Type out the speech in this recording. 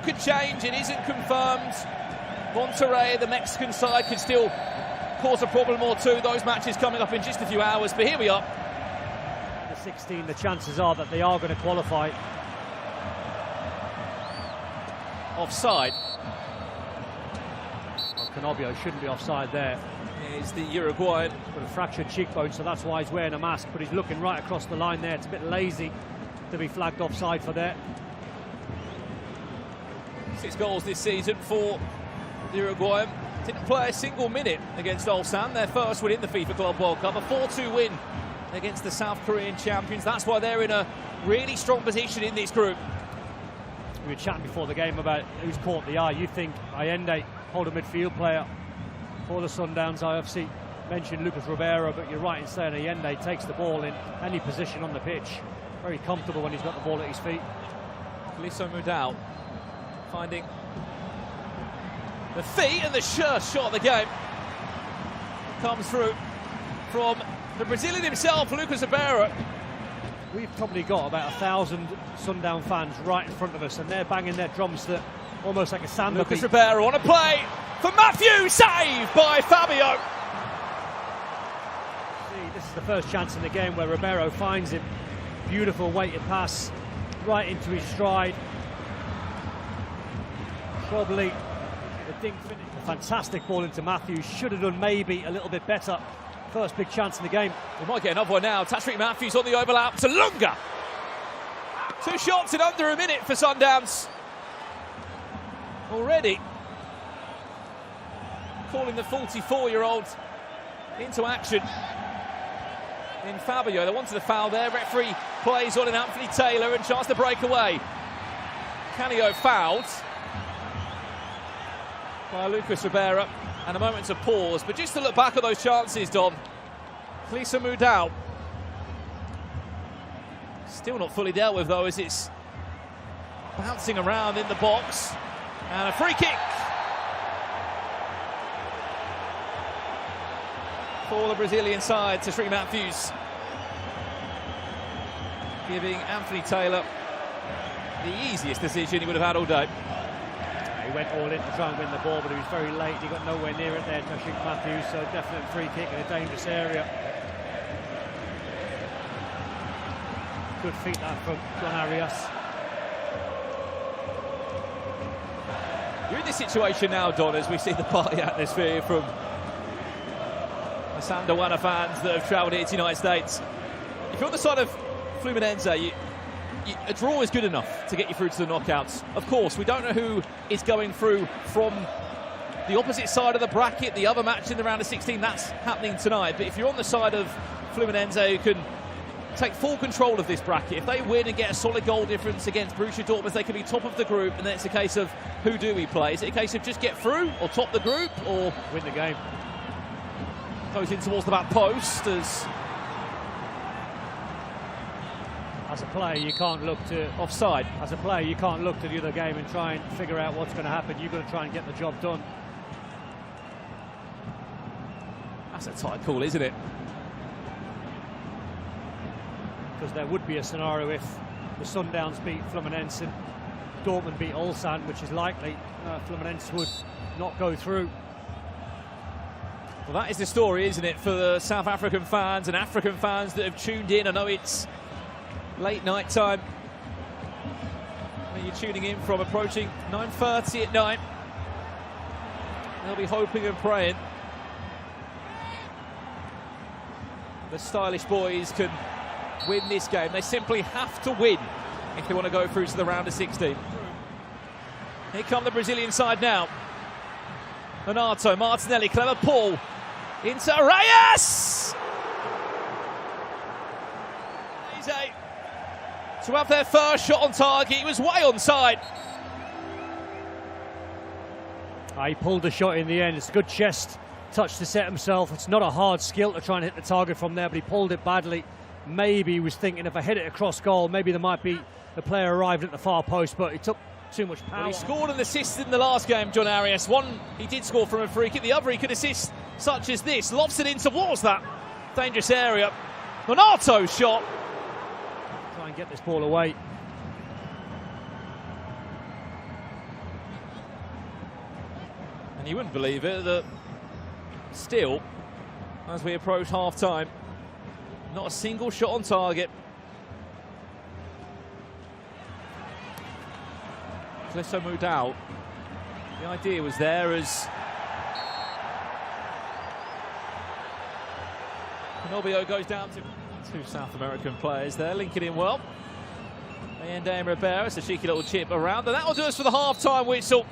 could change. It isn't confirmed. Monterrey, the Mexican side, could still cause a problem or two. Those matches coming up in just a few hours. But here we are. The 16, the chances are that they are going to qualify. Offside. Well, Canobio shouldn't be offside there. Is the Uruguayan. Got a fractured cheekbone, so that's why he's wearing a mask. But he's looking right across the line there. It's a bit lazy to be flagged offside for that. 6 goals this season for the Uruguayan. Didn't play a single minute against Ulsan, their first win in the FIFA Club World Cup. A 4-2 win against the South Korean champions. That's why they're in a really strong position in this group. We were chatting before the game about who's caught the eye. You think Allende, holder midfield player for the Sundowns. I obviously mentioned Lucas Ribeiro, but you're right in saying Allende takes the ball in any position on the pitch. Very comfortable when he's got the ball at his feet. Liso Mudau finding the feet, and the sure shot of the game comes through from the Brazilian himself, Lucas Ribeiro. We've probably got about 1,000 Sundown fans right in front of us, and they're banging their drums to almost like a samba Lucas beat. Ribeiro on a play for Matthew, saved by Fabio. See, this is the first chance in the game where Ribeiro finds him. Beautiful weighted pass right into his stride. Probably a dink finish. A fantastic ball into Matthews. Should have done maybe a little bit better. First big chance in the game. We might get another one now. Patrick Matthews on the overlap to Lunga. 2 shots in under a minute for Sundowns. Already calling the 44-year-old into action in Fabio. They wanted a foul there. Referee plays on in Anthony Taylor and chance to break away. Canio fouled by Lucas Ribeiro, and a moment to pause. But just to look back at those chances, Dom. Liso Mudau still not fully dealt with, though, as it's bouncing around in the box. And a free kick for the Brazilian side to Patrick Matthews, giving Anthony Taylor the easiest decision he would have had all day. He went all in to try and win the ball, but he was very late. He got nowhere near it there, Patrick Matthews, so definite free kick in a dangerous area. Good feet that from John Arias. You're in this situation now, Don, as we see the party atmosphere from the Sandowana fans that have travelled here to the United States. If you're on the side of Fluminense, a draw is good enough to get you through to the knockouts. Of course, we don't know who is going through from the opposite side of the bracket. The other match in the round of 16, that's happening tonight. But if you're on the side of Fluminense, who can take full control of this bracket, if they win and get a solid goal difference against Borussia Dortmund, they can be top of the group, and then it's a case of who do we play? Is it a case of just get through or top the group or win the game? Goes in towards the back post as a player, you can't look to offside. As a player, you can't look to the other game and try and figure out what's going to happen. You've got to try and get the job done. That's a tight call, isn't it? Because there would be a scenario if the Sundowns beat Fluminense and Dortmund beat Ulsan, which is likely. Fluminense would not go through. Well, that is the story, isn't it, for the South African fans and African fans that have tuned in. I know it's late night time when you're tuning in from, approaching 9:30 at night. They'll be hoping and praying the stylish boys can win this game. They simply have to win if they want to go through to the round of 16. Here come the Brazilian side now. Renato Martinelli, clever pull into Reyes! To have their first shot on target, he was way onside. He pulled the shot in the end. It's a good chest touch to set himself. It's not a hard skill to try and hit the target from there, but he pulled it badly. Maybe he was thinking if I hit it across goal, maybe there might be the player arrived at the far post, but he took too much power. Well, he scored an assist in the last game, John Arias. One he did score from a free kick, the other he could assist, such as this. Lofts it in towards that dangerous area. Donato's shot. Try and get this ball away. And you wouldn't believe it that still, as we approach half-time, not a single shot on target. Clisso moved out. The idea was there as Pinobio goes down to two South American players there, linking in well. And Rivera, it's a cheeky little chip around, and that'll do us for the half-time whistle.